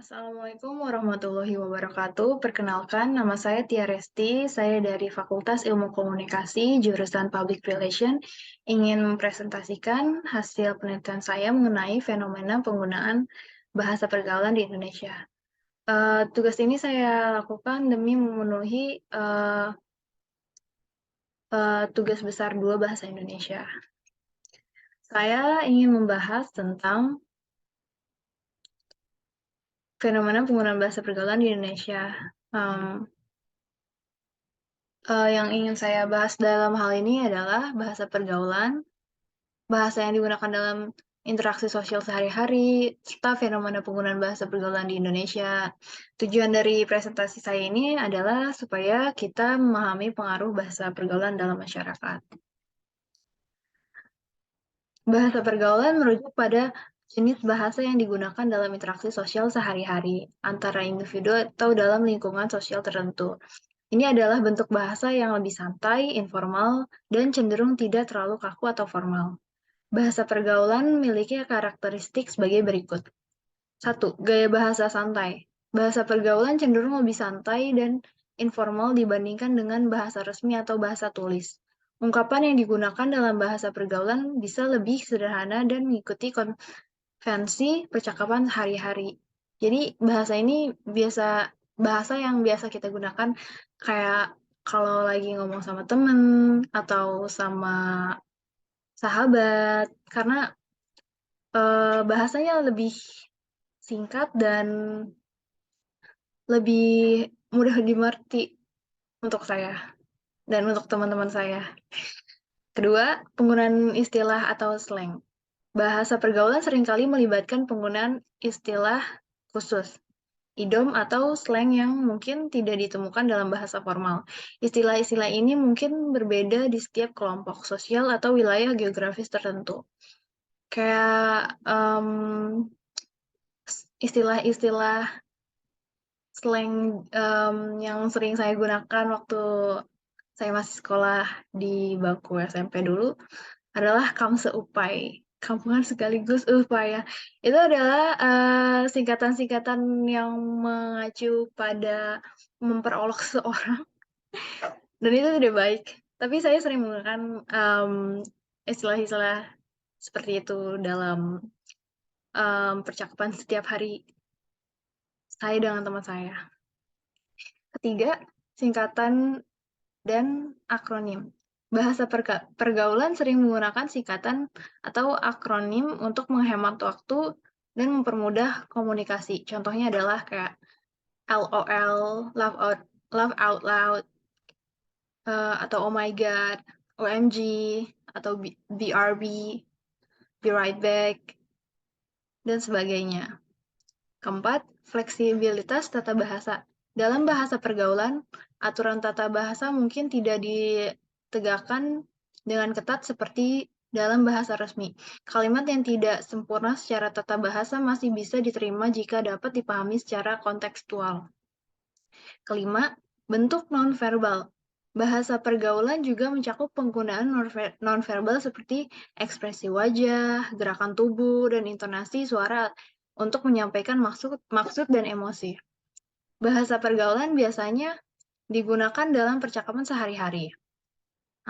Assalamualaikum warahmatullahi wabarakatuh. Perkenalkan, nama saya Tia Resti. Saya dari Fakultas Ilmu Komunikasi, jurusan Public Relation, ingin mempresentasikan hasil penelitian saya mengenai fenomena penggunaan bahasa pergaulan di Indonesia. Tugas ini saya lakukan demi memenuhi tugas besar 2 bahasa Indonesia. Saya ingin membahas tentang fenomena penggunaan bahasa pergaulan di Indonesia. Um, yang ingin saya bahas dalam hal ini adalah bahasa pergaulan, bahasa yang digunakan dalam interaksi sosial sehari-hari, serta fenomena penggunaan bahasa pergaulan di Indonesia. Tujuan dari presentasi saya ini adalah supaya kita memahami pengaruh bahasa pergaulan dalam masyarakat. Bahasa pergaulan merujuk pada jenis bahasa yang digunakan dalam interaksi sosial sehari-hari antara individu atau dalam lingkungan sosial tertentu. Ini adalah bentuk bahasa yang lebih santai, informal, dan cenderung tidak terlalu kaku atau formal. Bahasa pergaulan memiliki karakteristik sebagai berikut. 1. Gaya bahasa santai. Bahasa pergaulan cenderung lebih santai dan informal dibandingkan dengan bahasa resmi atau bahasa tulis. Ungkapan yang digunakan dalam bahasa pergaulan bisa lebih sederhana dan mengikuti konvensi percakapan sehari-hari. Jadi bahasa yang biasa kita gunakan kayak kalau lagi ngomong sama temen atau sama sahabat, karena bahasanya lebih singkat dan lebih mudah dimengerti untuk saya dan untuk teman-teman saya. Kedua, penggunaan istilah atau slang. Bahasa pergaulan seringkali melibatkan penggunaan istilah khusus, idiom atau slang yang mungkin tidak ditemukan dalam bahasa formal. Istilah-istilah ini mungkin berbeda di setiap kelompok sosial atau wilayah geografis tertentu. Kayak istilah-istilah slang yang sering saya gunakan waktu saya masih sekolah di bangku SMP dulu adalah kamseupai, kampungan sekaligus upaya. Itu adalah singkatan-singkatan yang mengacu pada memperolok seseorang, dan itu tidak baik. Tapi saya sering menggunakan istilah-istilah seperti itu dalam percakapan setiap hari saya dengan teman saya. Ketiga, singkatan dan akronim. Bahasa pergaulan sering menggunakan singkatan atau akronim untuk menghemat waktu dan mempermudah komunikasi. Contohnya adalah kayak LOL, laugh out loud, atau oh my god, OMG, atau BRB, be right back, dan sebagainya. Keempat, fleksibilitas tata bahasa. Dalam bahasa pergaulan, aturan tata bahasa mungkin tidak ditegakkan dengan ketat seperti dalam bahasa resmi. Kalimat yang tidak sempurna secara tata bahasa masih bisa diterima jika dapat dipahami secara kontekstual. Kelima, bentuk nonverbal. Bahasa pergaulan juga mencakup penggunaan nonverbal seperti ekspresi wajah, gerakan tubuh, dan intonasi suara untuk menyampaikan maksud dan emosi. Bahasa pergaulan biasanya digunakan dalam percakapan sehari-hari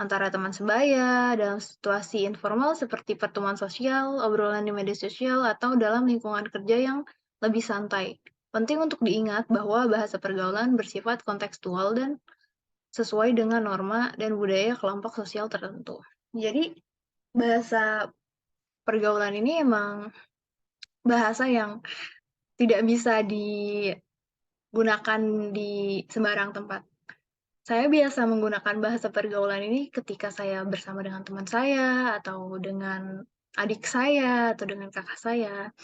antara teman sebaya, dalam situasi informal seperti pertemuan sosial, obrolan di media sosial, atau dalam lingkungan kerja yang lebih santai. Penting untuk diingat bahwa bahasa pergaulan bersifat kontekstual dan sesuai dengan norma dan budaya kelompok sosial tertentu. Jadi, bahasa pergaulan ini emang bahasa yang tidak bisa digunakan di sembarang tempat. Saya biasa menggunakan bahasa pergaulan ini ketika saya bersama dengan teman saya, atau dengan adik saya, atau dengan kakak saya.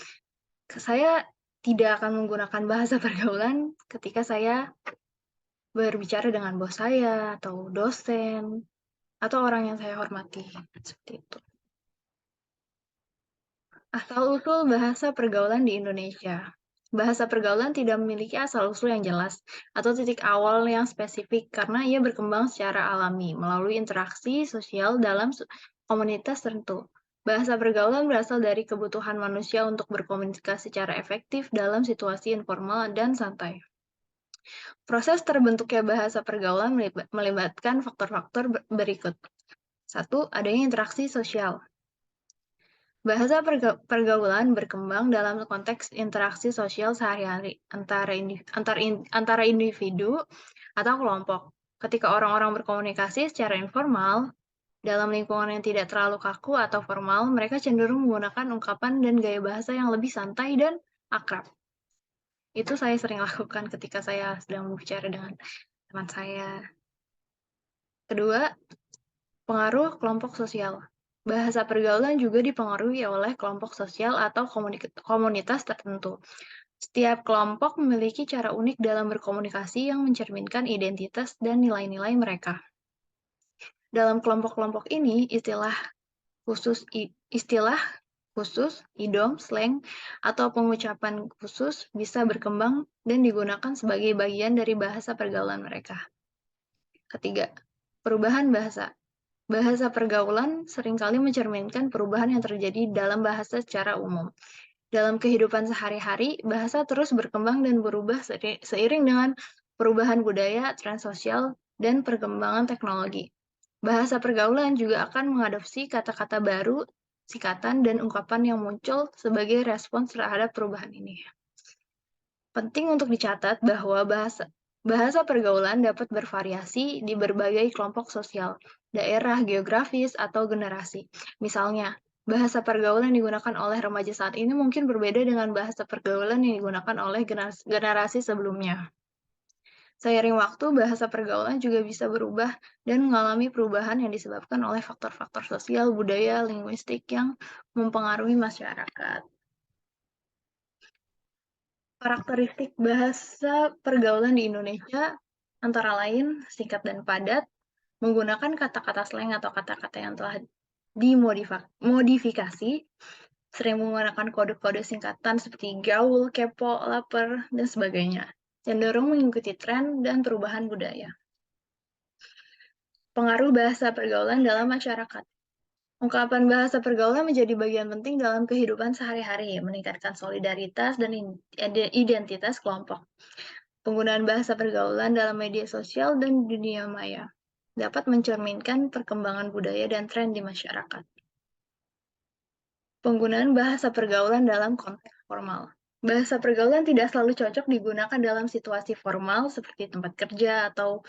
Saya tidak akan menggunakan bahasa pergaulan ketika saya berbicara dengan bos saya, atau dosen, atau orang yang saya hormati. Seperti itu. Asal-usul bahasa pergaulan di Indonesia. Bahasa pergaulan tidak memiliki asal-usul yang jelas atau titik awal yang spesifik karena ia berkembang secara alami melalui interaksi sosial dalam komunitas tertentu. Bahasa pergaulan berasal dari kebutuhan manusia untuk berkomunikasi secara efektif dalam situasi informal dan santai. Proses terbentuknya bahasa pergaulan melibatkan faktor-faktor berikut. Satu, adanya interaksi sosial. Bahasa pergaulan berkembang dalam konteks interaksi sosial sehari-hari antara individu atau kelompok. Ketika orang-orang berkomunikasi secara informal, dalam lingkungan yang tidak terlalu kaku atau formal, mereka cenderung menggunakan ungkapan dan gaya bahasa yang lebih santai dan akrab. Itu saya sering lakukan ketika saya sedang berbicara dengan teman saya. Kedua, pengaruh kelompok sosial. Bahasa pergaulan juga dipengaruhi oleh kelompok sosial atau komunitas tertentu. Setiap kelompok memiliki cara unik dalam berkomunikasi yang mencerminkan identitas dan nilai-nilai mereka. Dalam kelompok-kelompok ini, istilah khusus, idiom, slang, atau pengucapan khusus bisa berkembang dan digunakan sebagai bagian dari bahasa pergaulan mereka. Ketiga, perubahan bahasa. Bahasa pergaulan seringkali mencerminkan perubahan yang terjadi dalam bahasa secara umum. Dalam kehidupan sehari-hari, bahasa terus berkembang dan berubah seiring dengan perubahan budaya, tren sosial, dan perkembangan teknologi. Bahasa pergaulan juga akan mengadopsi kata-kata baru, singkatan, dan ungkapan yang muncul sebagai respons terhadap perubahan ini. Penting untuk dicatat bahwa bahasa pergaulan dapat bervariasi di berbagai kelompok sosial, daerah, geografis, atau generasi. Misalnya, bahasa pergaulan yang digunakan oleh remaja saat ini mungkin berbeda dengan bahasa pergaulan yang digunakan oleh generasi sebelumnya. Seiring waktu, bahasa pergaulan juga bisa berubah dan mengalami perubahan yang disebabkan oleh faktor-faktor sosial, budaya, linguistik yang mempengaruhi masyarakat. Karakteristik bahasa pergaulan di Indonesia antara lain singkat dan padat, menggunakan kata-kata slang atau kata-kata yang telah dimodifikasi, sering menggunakan kode-kode singkatan seperti gaul, kepo, lapar, dan sebagainya, cenderung mengikuti tren dan perubahan budaya. Pengaruh bahasa pergaulan dalam masyarakat. Ungkapan bahasa pergaulan menjadi bagian penting dalam kehidupan sehari-hari, meningkatkan solidaritas dan identitas kelompok. Penggunaan bahasa pergaulan dalam media sosial dan dunia maya dapat mencerminkan perkembangan budaya dan tren di masyarakat. Penggunaan bahasa pergaulan dalam konteks formal. Bahasa pergaulan tidak selalu cocok digunakan dalam situasi formal seperti tempat kerja atau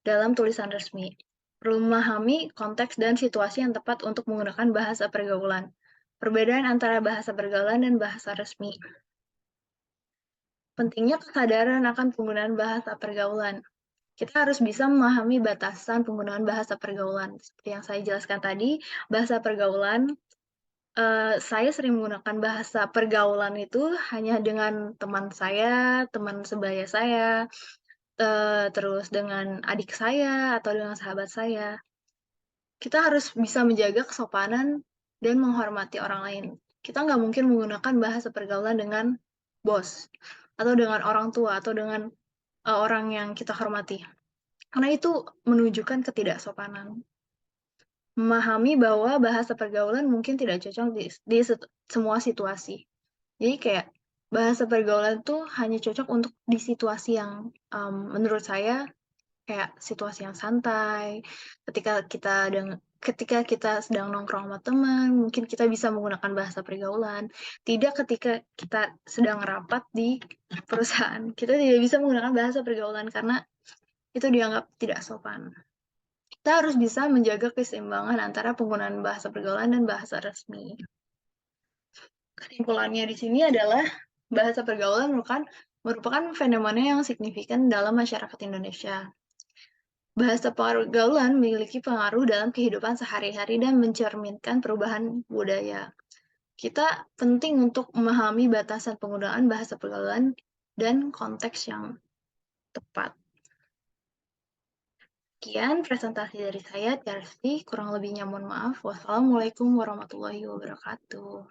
dalam tulisan resmi. Perlu memahami konteks dan situasi yang tepat untuk menggunakan bahasa pergaulan. Perbedaan antara bahasa pergaulan dan bahasa resmi. Pentingnya kesadaran akan penggunaan bahasa pergaulan. Kita harus bisa memahami batasan penggunaan bahasa pergaulan. Seperti yang saya jelaskan tadi, bahasa pergaulan, saya sering menggunakan bahasa pergaulan itu hanya dengan teman saya, teman sebaya saya, terus dengan adik saya, atau dengan sahabat saya. Kita harus bisa menjaga kesopanan dan menghormati orang lain. Kita nggak mungkin menggunakan bahasa pergaulan dengan bos, atau dengan orang tua, atau dengan orang yang kita hormati. Karena itu menunjukkan ketidaksopanan. Memahami bahwa bahasa pergaulan mungkin tidak cocok di semua situasi. Jadi kayak bahasa pergaulan tuh hanya cocok untuk di situasi yang menurut saya kayak situasi yang santai. Ketika kita sedang nongkrong sama teman, mungkin kita bisa menggunakan bahasa pergaulan. Tidak ketika kita sedang rapat di perusahaan. Kita tidak bisa menggunakan bahasa pergaulan karena itu dianggap tidak sopan. Kita harus bisa menjaga keseimbangan antara penggunaan bahasa pergaulan dan bahasa resmi. Kesimpulannya di sini adalah bahasa pergaulan merupakan fenomena yang signifikan dalam masyarakat Indonesia. Bahasa pergaulan memiliki pengaruh dalam kehidupan sehari-hari dan mencerminkan perubahan budaya. Kita penting untuk memahami batasan penggunaan bahasa pergaulan dan konteks yang tepat. Sekian presentasi dari saya, Tiarsi. Kurang lebihnya mohon maaf. Wassalamualaikum warahmatullahi wabarakatuh.